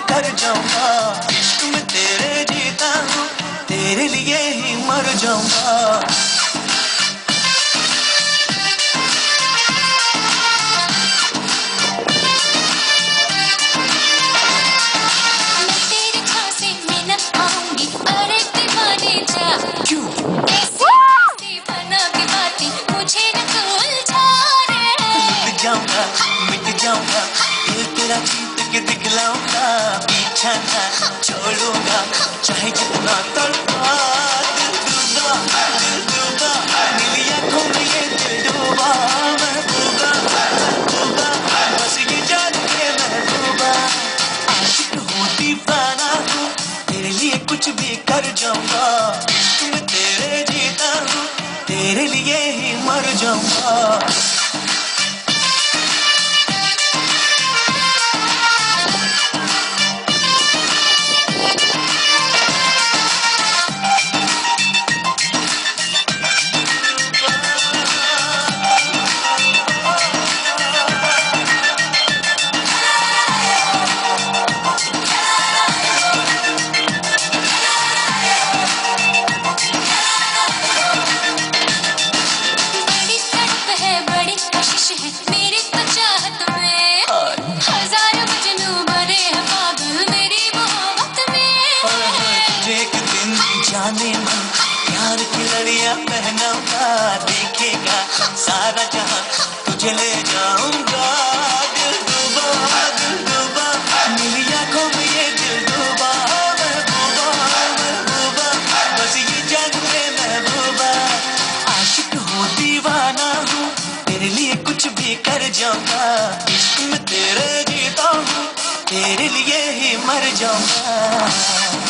कर जाऊंगा, इश्क में तेरे जीता हूँ, तेरे लिए ही मर जाऊंगा। मिट जाऊंगा, दिल तेरा जीत के दिखलाऊंगा, पीछा ना छोड़ूंगा, चाहे जितना तड़पा। दिल डूबा, नीली आंखों में ये दिल डूबा, महबूबा, महबूबा, बस ये जान के महबूबा, आशिक हूँ दीवाना हूँ, तेरे लिए कुछ भी कर जाऊंगा, इश्क में तेरे जीता हूँ, तेरे लिए ही मर जाऊंगा। जाने मन प्यार की लड़ियां पहनाऊंगा, देखेगा सारा जहां, तुझे ले जाऊंगा। दिल डूबा, नीली आंखों में ये दिल डूबा, महबूबा, महबूबा, बस ये जान ले महबूबा, आशिक हूँ दीवाना हूँ, तेरे लिए कुछ भी कर जाऊंगा, इश्क में तेरे जीता हूँ, तेरे लिए ही मर जाऊंगा।